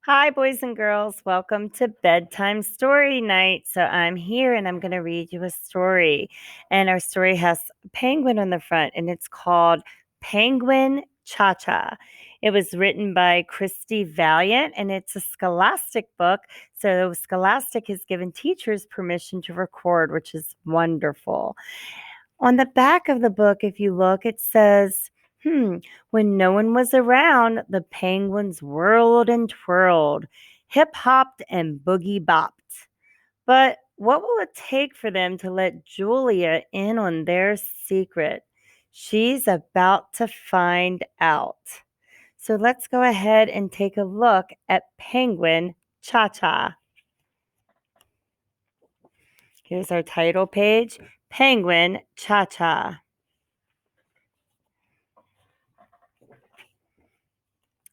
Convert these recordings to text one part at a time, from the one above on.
Hi, boys and girls. Welcome to bedtime story night. So I'm here and I'm going to read you a story. And our story has a penguin on the front and it's called Penguin Cha Cha. It was written by Kristi Valiant and it's a Scholastic book. So Scholastic has given teachers permission to record, which is wonderful. On the back of the book, if you look, it says, when no one was around, the penguins whirled and twirled, hip hopped and boogie bopped. But what will it take for them to let Julia in on their secret? She's about to find out. So let's go ahead and take a look at Penguin Cha Cha. Here's our title page, Penguin Cha Cha.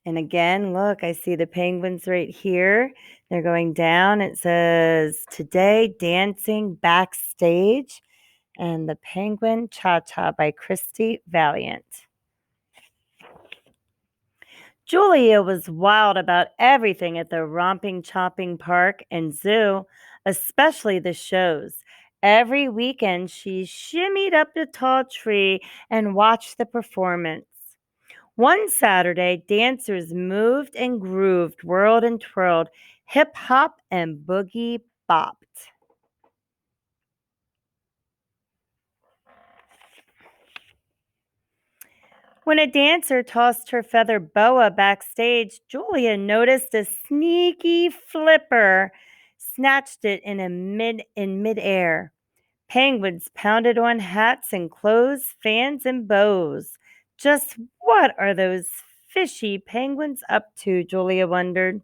And again, look, I see the penguins right here. They're going down. It says, today dancing backstage. And the Penguin Cha Cha by Kristi Valiant. Julia was wild about everything at the romping, chopping park and zoo, especially the shows. Every weekend, she shimmied up the tall tree and watched the performance. One Saturday, dancers moved and grooved, whirled and twirled, hip hop and boogie bopped. When a dancer tossed her feather boa backstage, Julia noticed a sneaky flipper, snatched it in midair. Penguins pounded on hats and clothes, fans and bows. Just what are those fishy penguins up to? Julia wondered.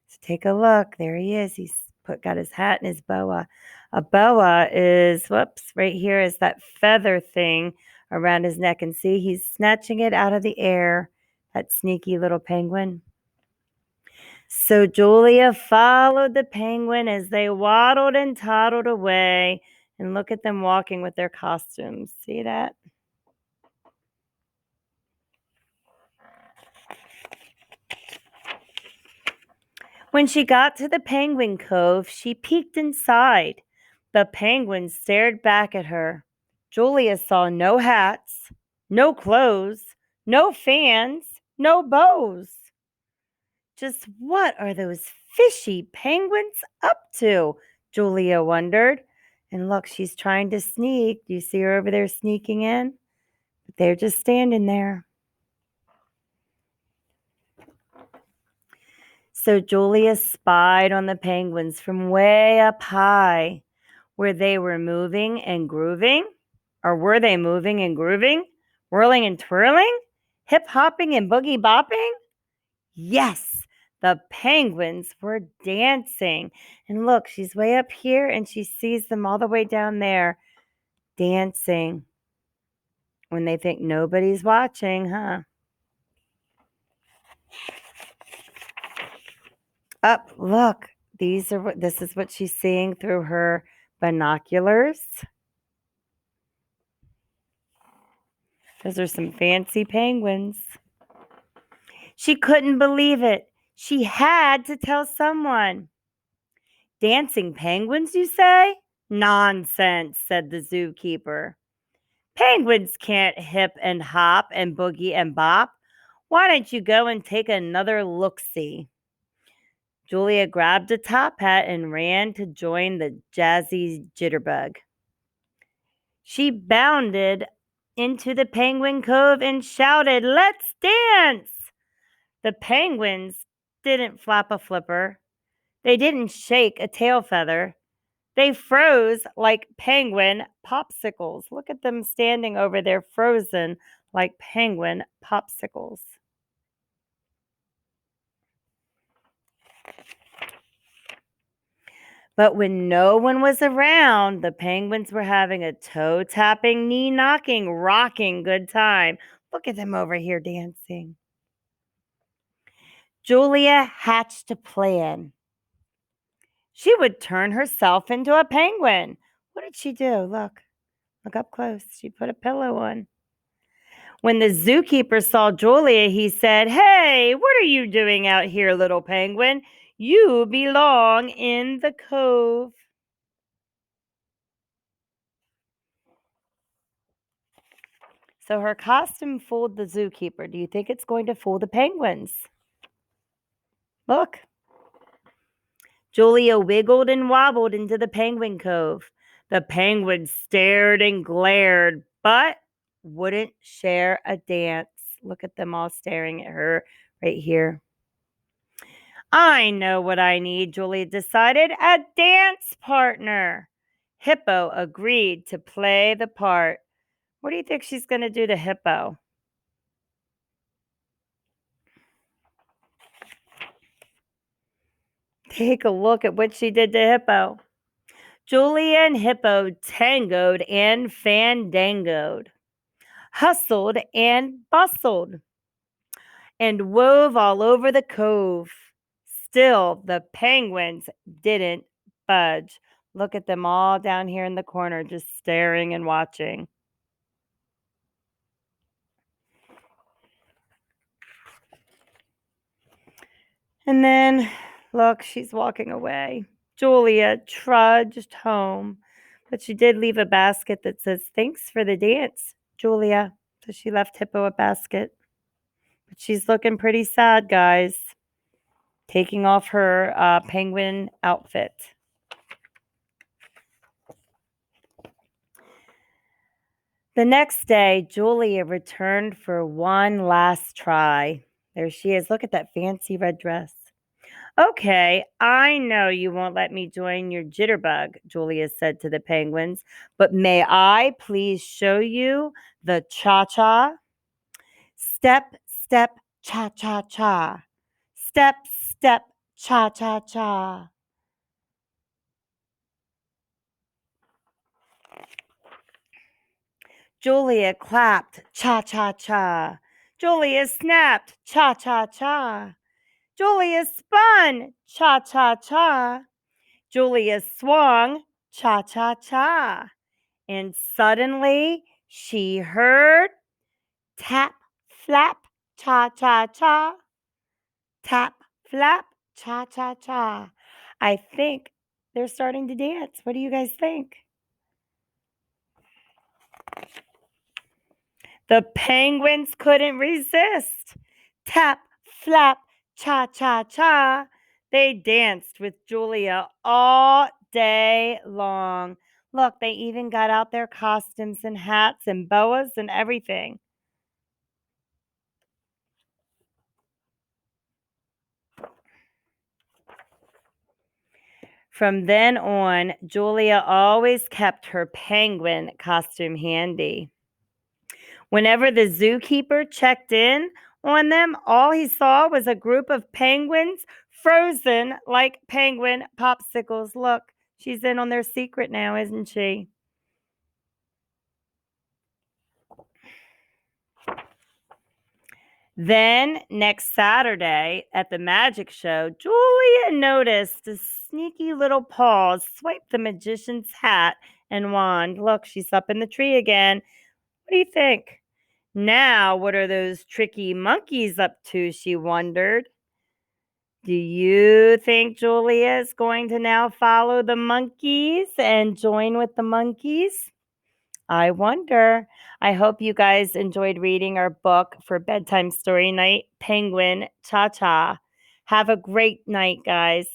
So take a look. There he is. He's got his hat and his boa. A boa is, right here is that feather thing around his neck. And see, he's snatching it out of the air, that sneaky little penguin. So Julia followed the penguin as they waddled and toddled away. And look at them walking with their costumes. See that? When she got to the penguin cove, she peeked inside. The penguins stared back at her. Julia saw no hats, no clothes, no fans, no bows. Just what are those fishy penguins up to? Julia wondered. And look, she's trying to sneak. Do you see her over there sneaking in? But they're just standing there. So Julia spied on the penguins from way up high. Were they moving and grooving? Or were they moving and grooving? Whirling and twirling? Hip hopping and boogie bopping? Yes, the penguins were dancing. And look, she's way up here and she sees them all the way down there dancing when they think nobody's watching, huh? Up, look. This is what she's seeing through her binoculars. Those are some fancy penguins. She couldn't believe it. She had to tell someone. Dancing penguins, you say? Nonsense, said the zookeeper. Penguins can't hip and hop and boogie and bop. Why don't you go and take another look-see? Julia grabbed a top hat and ran to join the jazzy jitterbug. She bounded into the penguin cove and shouted, "Let's dance!" The penguins didn't flap a flipper. They didn't shake a tail feather. They froze like penguin popsicles. Look at them standing over there frozen like penguin popsicles. But when no one was around, the penguins were having a toe-tapping, knee-knocking, rocking good time. Look at them over here dancing. Julia hatched a plan. She would turn herself into a penguin. What did she do? Look up close. She put a pillow on. When the zookeeper saw Julia, he said, "Hey, what are you doing out here, little penguin? You belong in the cove." So her costume fooled the zookeeper. Do you think it's going to fool the penguins? Look. Julia wiggled and wobbled into the penguin cove. The penguins stared and glared, but wouldn't share a dance. Look at them all staring at her right here. I know what I need, Julia decided. A dance partner. Hippo agreed to play the part. What do you think she's going to do to Hippo? Take a look at what she did to Hippo. Julia and Hippo tangoed and fandangoed, hustled and bustled, and wove all over the cove. Still, the penguins didn't budge. Look at them all down here in the corner, just staring and watching. And then, look, she's walking away. Julia trudged home, but she did leave a basket that says, "Thanks for the dance, Julia." So she left Hippo a basket. But she's looking pretty sad, guys, taking off her penguin outfit. The next day, Julia returned for one last try. There she is. Look at that fancy red dress. "Okay, I know you won't let me join your jitterbug," Julia said to the penguins, "but may I please show you the cha-cha? Step, step, cha-cha-cha. Step, step, cha-cha-cha." Julia clapped, cha-cha-cha. Julia snapped, cha-cha-cha. Julia spun, cha-cha-cha. Julia swung, cha-cha-cha. And suddenly she heard tap, flap, cha-cha-cha. Tap, flap, cha-cha-cha. I think they're starting to dance. What do you guys think? The penguins couldn't resist. Tap, flap, cha-cha-cha. They danced with Julia all day long. Look, they even got out their costumes and hats and boas and everything. From then on, Julia always kept her penguin costume handy. Whenever the zookeeper checked in on them, all he saw was a group of penguins frozen like penguin popsicles. Look, she's in on their secret now, isn't she? Then, next Saturday at the magic show, Julia noticed a sneaky little paw swipe the magician's hat and wand. Look, she's up in the tree again. What do you think? Now, what are those tricky monkeys up to? She wondered. Do you think Julia is going to now follow the monkeys and join with the monkeys? I wonder. I hope you guys enjoyed reading our book for bedtime story night, Penguin Cha Cha. Have a great night, guys.